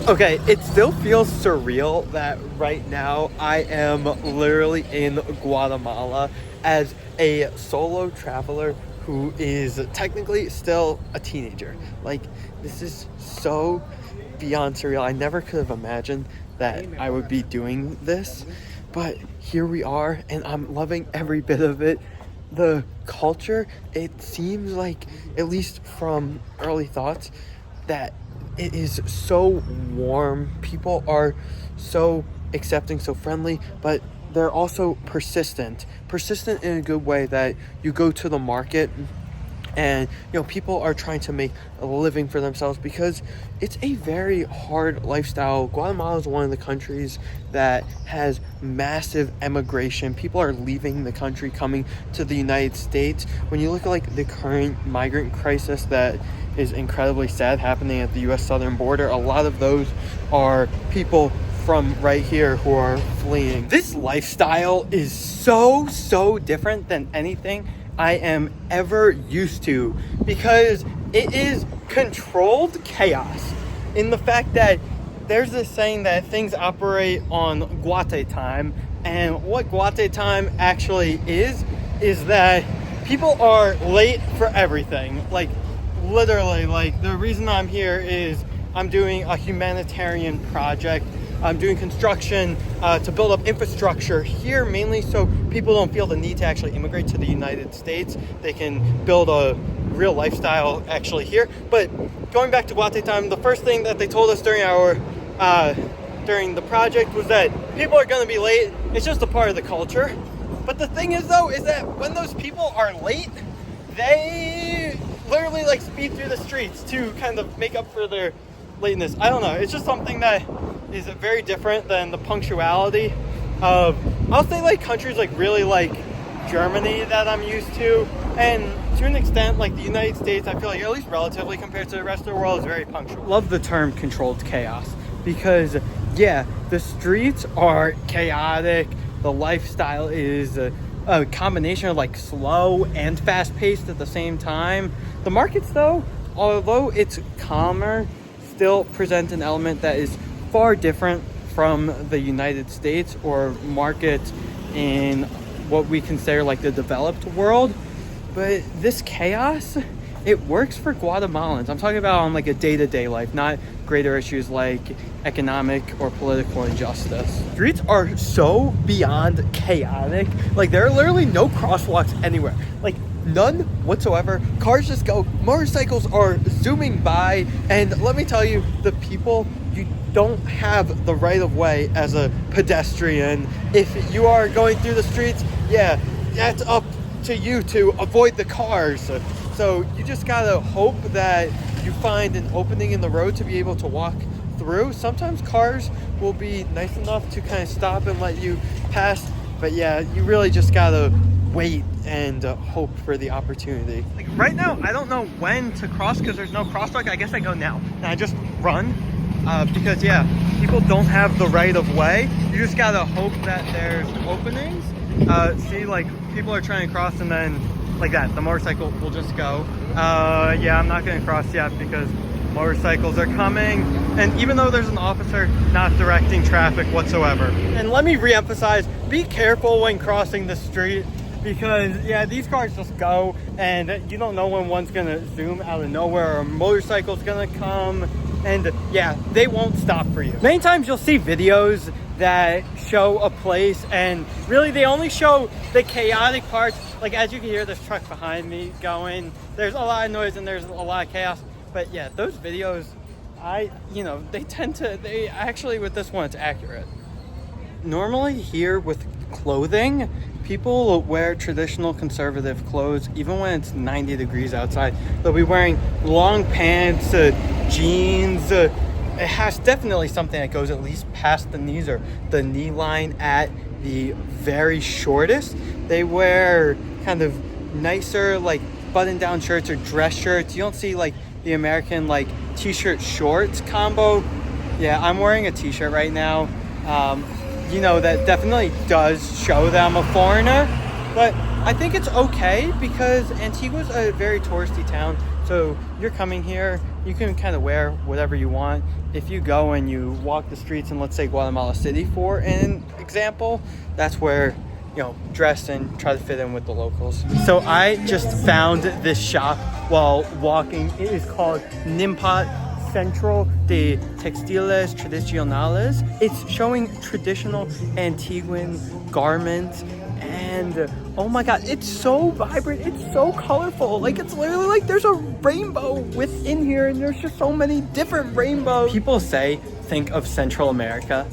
Okay, it still feels surreal that right now I am literally in Guatemala as a solo traveler who is technically still a teenager. Like, this is so beyond surreal. I never could have imagined that I would be doing this, but here we are, and I'm loving every bit of it. The culture, it seems like, at least from early thoughts, that it is so warm. People are so accepting, so friendly, but they're also persistent in a good way, that you go to the market and people are trying to make a living for themselves because it's a very hard lifestyle. Guatemala is one of the countries that has massive emigration. People are leaving the country, coming to the United States. When you look at like the current migrant crisis that is incredibly sad happening at the US southern border, a lot of those are people from right here who are fleeing. This lifestyle is so different than anything I am ever used to, because it is controlled chaos, in the fact that there's this saying that things operate on Guate time, and what Guate time actually is that people are late for everything. Like, literally, like, the reason I'm here is I'm doing a humanitarian project. I'm doing construction to build up infrastructure here, mainly so people don't feel the need to actually immigrate to the United States. They can build a real lifestyle actually here. But going back to Guate time, the first thing that they told us during the project was that people are going to be late. It's just a part of the culture. But the thing is, though, is that when those people are late, they literally like speed through the streets to kind of make up for their lateness. I don't know. It's just something that is very different than the punctuality of, I'll say, like, countries like really like Germany that I'm used to, and to an extent like the United States. I feel like, at least relatively compared to the rest of the world, is very punctual. Love the term controlled chaos, because yeah, the streets are chaotic. The lifestyle is a combination of like slow and fast paced at the same time. The markets, though, although it's calmer, still present an element that is far different from the United States or markets in what we consider like the developed world. But this chaos, it works for Guatemalans. I'm talking about on like a day-to-day life, not greater issues like economic or political injustice. Streets are so beyond chaotic. Like, there are literally no crosswalks anywhere. Like, none whatsoever. Cars just go. Motorcycles are zooming by. And let me tell you, the people, you don't have the right of way as a pedestrian. If you are going through the streets, yeah, that's up to you to avoid the cars. So you just gotta hope that you find an opening in the road to be able to walk through. Sometimes cars will be nice enough to kind of stop and let you pass. But yeah, you really just gotta wait and hope for the opportunity. Like, right now, I don't know when to cross because there's no crosswalk. I guess I go now. And I just run because, yeah, people don't have the right of way. You just gotta hope that there's openings. See, like, people are trying to cross, and then like that, the motorcycle will just go. Yeah, I'm not gonna cross yet because motorcycles are coming, and even though there's an officer not directing traffic whatsoever. And let me re-emphasize, be careful when crossing the street, because yeah, these cars just go, and you don't know when one's gonna zoom out of nowhere or a motorcycle's gonna come, and yeah, they won't stop for you. Many times you'll see videos that show a place, and really they only show the chaotic parts. Like, as you can hear this truck behind me going, there's a lot of noise and there's a lot of chaos. But yeah, those videos, they actually, with this one, it's accurate. Normally here with clothing, people wear traditional conservative clothes even when it's 90 degrees outside. They'll be wearing long pants, jeans. It has definitely something that goes at least past the knees or the knee line at the very shortest. They wear kind of nicer like button-down shirts or dress shirts. You don't see like the American like t-shirt shorts combo. Yeah, I'm wearing a t-shirt right now. That definitely does show that I'm a foreigner, but I think it's okay because Antigua's a very touristy town. So you're coming here, you can kind of wear whatever you want. if you go and you walk the streets in, let's say, Guatemala City, for an example, that's where, dress and try to fit in with the locals. So I just found this shop while walking. It is called Nimpat Centro de Textiles Tradicionales. It's showing traditional Antiguan garments, and oh my god, it's so vibrant, it's so colorful. Like, it's literally like there's a rainbow within here, and there's just so many different rainbows. People say, think of Central America.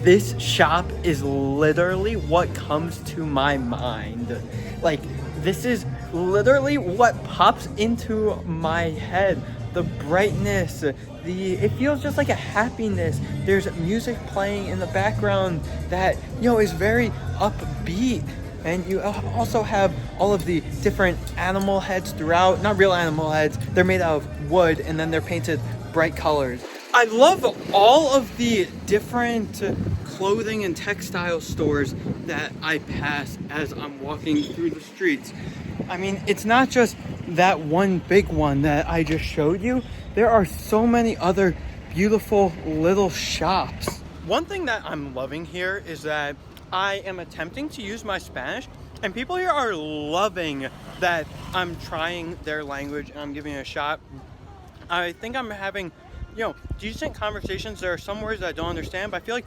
This shop is literally what comes to my mind. Like, this is literally what pops into my head. The brightness, it feels just like a happiness. There's music playing in the background that, is very upbeat. And you also have all of the different animal heads throughout. Not real animal heads. They're made out of wood, and then they're painted bright colors. I love all of the different clothing and textile stores that I pass as I'm walking through the streets. I mean, it's not just that one big one that I just showed you. There are so many other beautiful little shops. One thing that I'm loving here is that I am attempting to use my Spanish, and people here are loving that I'm trying their language and I'm giving it a shot. I think I'm having, decent conversations. There are some words that I don't understand, but I feel like,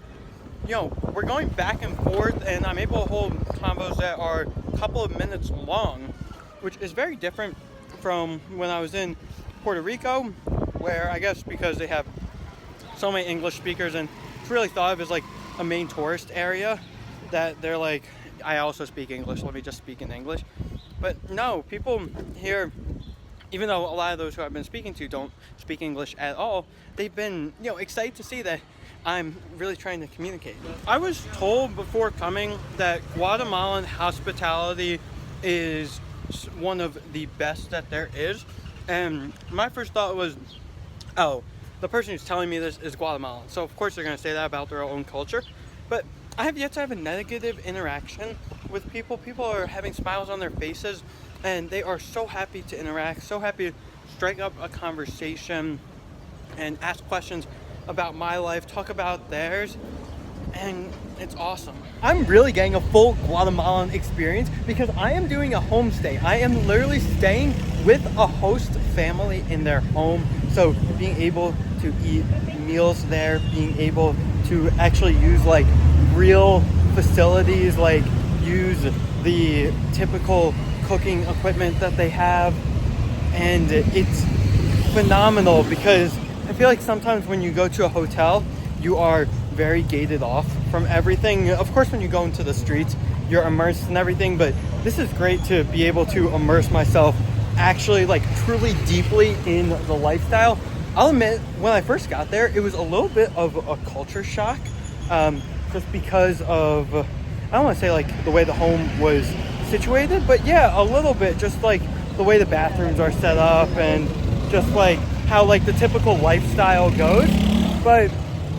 we're going back and forth, and I'm able to hold combos that are a couple of minutes long, which is very different from when I was in Puerto Rico, where I guess because they have so many English speakers, and it's really thought of as like a main tourist area, that they're like, I also speak English, let me just speak in English. But no, people here, even though a lot of those who I've been speaking to don't speak English at all, they've been, excited to see that I'm really trying to communicate. I was told before coming that Guatemalan hospitality is one of the best that there is. And my first thought was, oh, the person who's telling me this is Guatemalan, so of course they're going to say that about their own culture. But I have yet to have a negative interaction with people. People are having smiles on their faces, and they are so happy to interact, so happy to strike up a conversation and ask questions about my life, talk about theirs, and it's awesome. I'm really getting a full Guatemalan experience because I am doing a homestay. I am literally staying with a host family in their home. So being able to eat meals there, being able to actually use like real facilities, like use the typical cooking equipment that they have, and it's phenomenal because I feel like sometimes when you go to a hotel, you are very gated off from everything. Of course, when you go into the streets, you're immersed in everything, but this is great to be able to immerse myself actually, like, truly deeply in the lifestyle. I'll admit, when I first got there, it was a little bit of a culture shock, just because of, I don't want to say like the way the home was situated, but yeah, a little bit, just like the way the bathrooms are set up and just like how like the typical lifestyle goes. But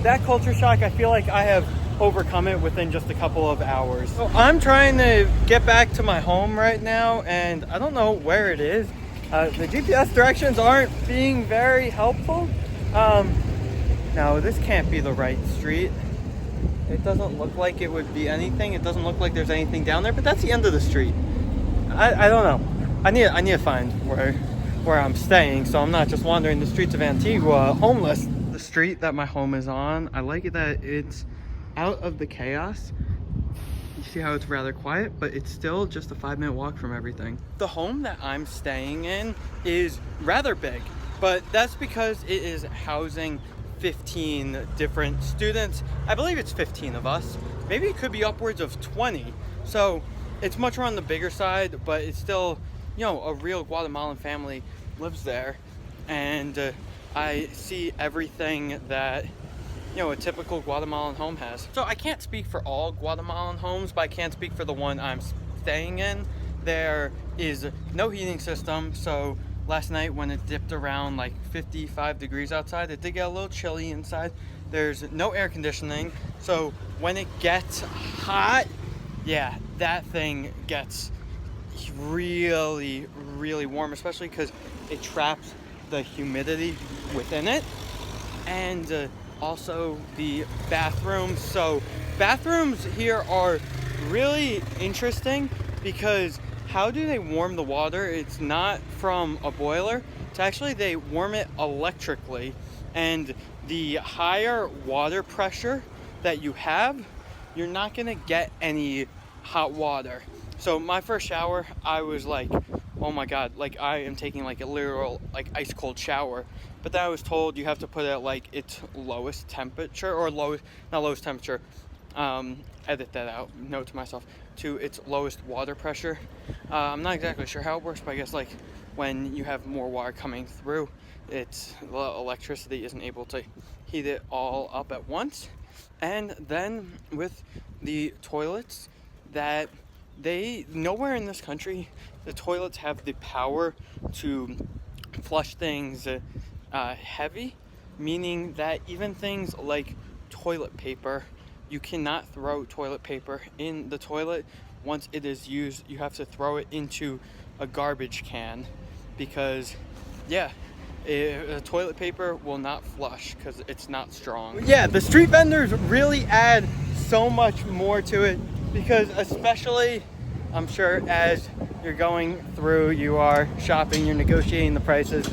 that culture shock, I feel like I have overcome it within just a couple of hours. So I'm trying to get back to my home right now, and I don't know where it is. The GPS directions aren't being very helpful. Now this can't be the right street. It doesn't look like it would be anything. It doesn't look like there's anything down there, but that's the end of the street. I don't know. I need to find where I'm staying, so I'm not just wandering the streets of Antigua homeless. The street that my home is on, I like it that it's out of the chaos. You see how it's rather quiet, but it's still just a 5-minute walk from everything. The home that I'm staying in is rather big, but that's because it is housing 15 different students. I believe it's 15 of us. Maybe it could be upwards of 20. So it's much more on the bigger side, but it's still, a real Guatemalan family lives there. And I see everything that, a typical Guatemalan home has. So I can't speak for all Guatemalan homes, but I can speak for the one I'm staying in. There is no heating system, so last night when it dipped around like 55 degrees outside, it did get a little chilly inside. There's no air conditioning, so when it gets hot, yeah, that thing gets really, really warm, especially because it traps the humidity within it. and also the bathrooms. So bathrooms here are really interesting because how do they warm the water? It's not from a boiler. It's actually they warm it electrically, and the higher water pressure that you have, you're not gonna get any hot water. So my first shower, I was like, oh my god, like I am taking like a literal like ice cold shower. But then I was told you have to put it at like its lowest temperature, or lowest, not lowest temperature, edit that out, note to myself, to its lowest water pressure. I'm not exactly sure how it works, but I guess like when you have more water coming through, it's the electricity isn't able to heat it all up at once. And then with the toilets, that they, nowhere in this country, the toilets have the power to flush things heavy, meaning that even things like toilet paper, you cannot throw toilet paper in the toilet. Once it is used, you have to throw it into a garbage can, because toilet paper will not flush because it's not strong. Yeah, the street vendors really add so much more to it, because especially, I'm sure as you're going through, you are shopping, you're negotiating the prices,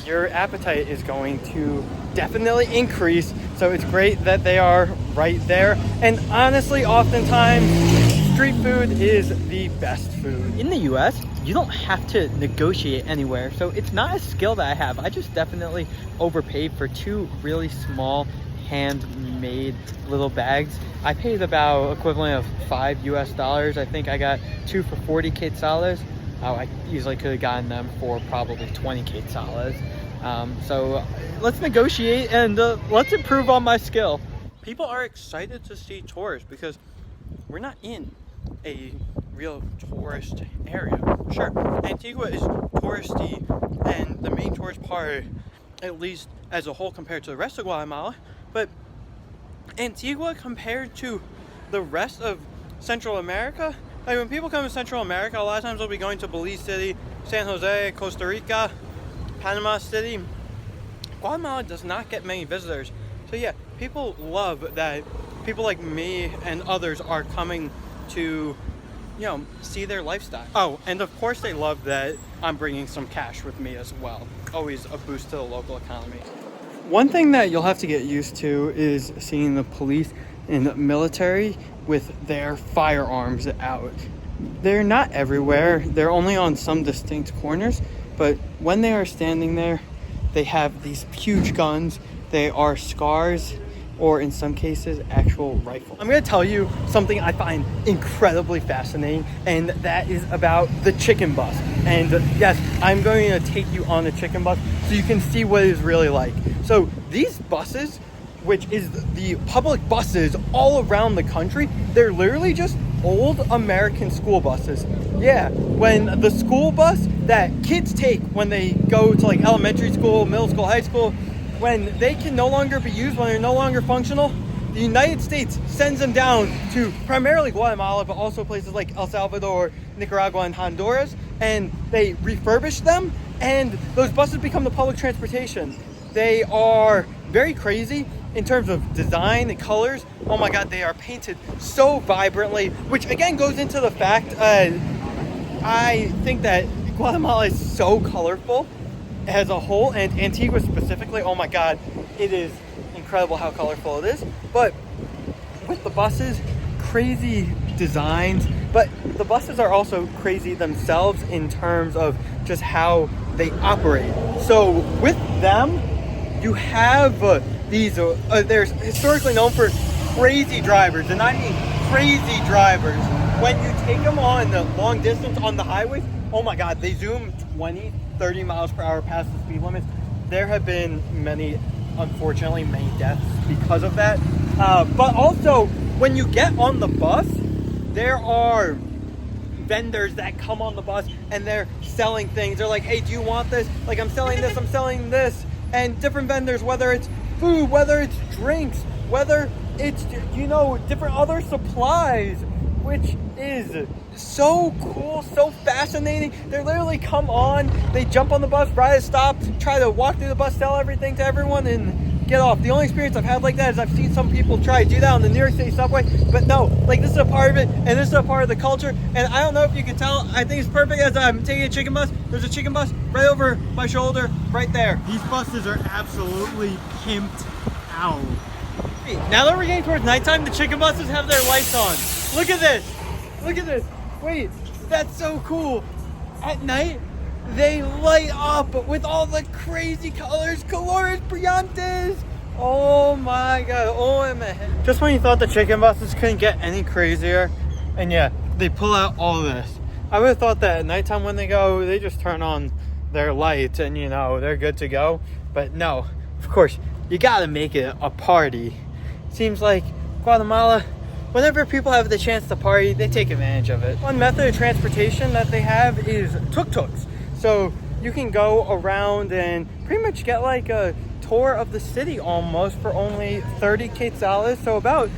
your appetite is going to definitely increase. So it's great that they are right there. And honestly, oftentimes, street food is the best food. In the US, you don't have to negotiate anywhere. So it's not a skill that I have. I just definitely overpaid for two really small handmade little bags. I paid about equivalent of $5 US. I think I got two for 40 quetzales. I easily could have gotten them for probably 20 quetzales. So let's negotiate and let's improve on my skill. People are excited to see tourists because we're not in a real tourist area. Sure, Antigua is touristy, and the main tourist part, at least as a whole compared to the rest of Guatemala, but Antigua compared to the rest of Central America, like when people come to Central America, a lot of times they'll be going to Belize City, San Jose, Costa Rica, Panama City. Guatemala does not get many visitors. So yeah, people love that people like me and others are coming to, you know, see their lifestyle. Oh, and of course they love that I'm bringing some cash with me as well. Always a boost to the local economy. One thing that you'll have to get used to is seeing the police and the military with their firearms out. They're not everywhere. They're only on some distinct corners, but when they are standing there, they have these huge guns. They are scars, or in some cases, actual rifles. I'm gonna tell you something I find incredibly fascinating, and that is about the chicken bus. And yes, I'm going to take you on the chicken bus so you can see what it is really like. So these buses, which is the public buses all around the country, they're literally just old American school buses. Yeah, when the school bus that kids take when they go to like elementary school, middle school, high school, when they can no longer be used, when they're no longer functional, the United States sends them down to primarily Guatemala, but also places like El Salvador, Nicaragua, and Honduras, and they refurbish them, and those buses become the public transportation. They are very crazy in terms of design and colors. Oh my god, they are painted so vibrantly, which again goes into the fact, I think that Guatemala is so colorful as a whole, and Antigua specifically, oh my god, it is incredible how colorful it is. But with the buses, crazy designs, but the buses are also crazy themselves in terms of just how they operate. So with them, you have these, they're historically known for crazy drivers, and I mean crazy drivers. When you take them on the long distance on the highways, oh my god, they zoom 20, 30 miles per hour past the speed limits. There have been unfortunately, many deaths because of that. But also, when you get on the bus, there are vendors that come on the bus and they're selling things. They're like, hey, do you want this? Like, I'm selling this, I'm selling this. And different vendors, whether it's food, whether it's drinks, whether it's, you know, different other supplies, which is so cool, so fascinating. They literally come on, they jump on the bus, ride a stop, try to walk through the bus, sell everything to everyone, and get off. The only experience I've had like that is I've seen some people try to do that on the New York City subway, but no, like this is a part of it, and this is a part of the culture. And I don't know if you can tell, I think it's perfect as I'm taking a chicken bus. There's a chicken bus right over my shoulder, right there. These buses are absolutely pimped out. Hey, now that we're getting towards nighttime, the chicken buses have their lights on. Look at this. Look at this. Wait, that's so cool. At night, they light up with all the crazy colors. Colores brillantes. Oh my god. Oh my head. Just when you thought the chicken buses couldn't get any crazier, and yeah, they pull out all this. I would have thought that at nighttime when they go, they just turn on their lights and you know, they're good to go. But no, of course, you gotta make it a party. Seems like Guatemala, whenever people have the chance to party, they take advantage of it. One method of transportation that they have is Tuk Tuks. So you can go around and pretty much get like a tour of the city almost for only 30 quetzales, so about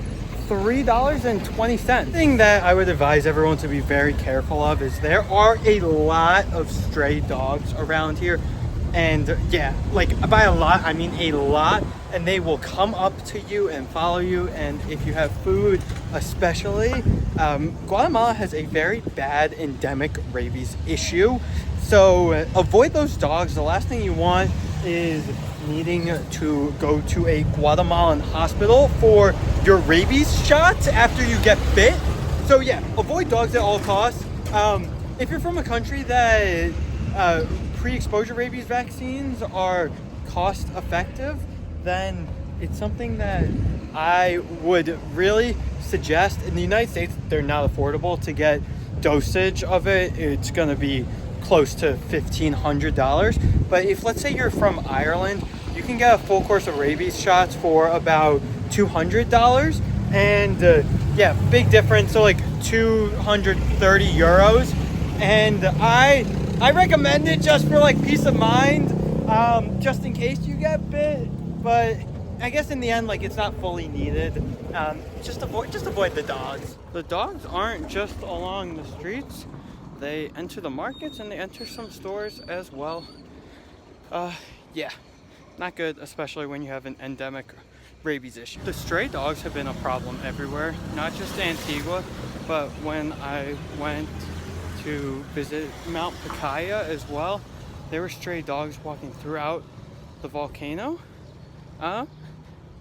$3.20. The thing that I would advise everyone to be very careful of is there are a lot of stray dogs around here. And yeah, like by a lot, I mean a lot. And they will come up to you and follow you. And if you have food, especially, Guatemala has a very bad endemic rabies issue. So avoid those dogs. The last thing you want is needing to go to a Guatemalan hospital for your rabies shots after you get bit. So yeah, avoid dogs at all costs. If you're from a country that pre-exposure rabies vaccines are cost effective, then it's something that I would really suggest. In the United States, they're not affordable. To get dosage of it, it's going to be close to $1,500. But if, let's say you're from Ireland, you can get a full course of rabies shots for about $200. And yeah, big difference. So like 230 euros. And I recommend it just for like peace of mind, just in case you get bit. But I guess in the end, like it's not fully needed. Just avoid the dogs. The dogs aren't just along the streets. They enter the markets and they enter some stores as well. Yeah, not good, especially when you have an endemic rabies issue. The stray dogs have been a problem everywhere, not just Antigua, but when I went to visit Mount Pacaya as well, there were stray dogs walking throughout the volcano. I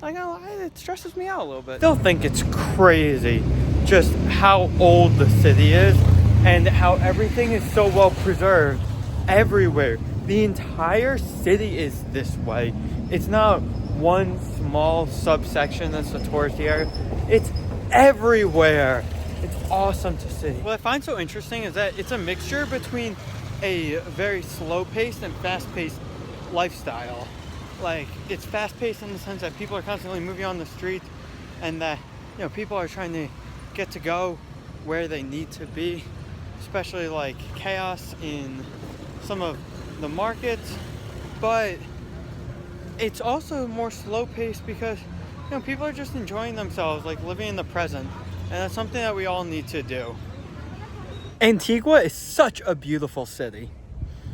gotta lie, it stresses me out a little bit. I still think it's crazy just how old the city is and how everything is so well preserved everywhere. The entire city is this way. It's not one small subsection that's the touristy area. It's everywhere. It's awesome to see. What I find so interesting is that it's a mixture between a very slow-paced and fast-paced lifestyle. Like, it's fast-paced in the sense that people are constantly moving on the street and that, you know, people are trying to get to go where they need to be, especially like chaos in some of the markets. But it's also more slow-paced because, you know, people are just enjoying themselves, like living in the present. And that's something that we all need to do. Antigua is such a beautiful city.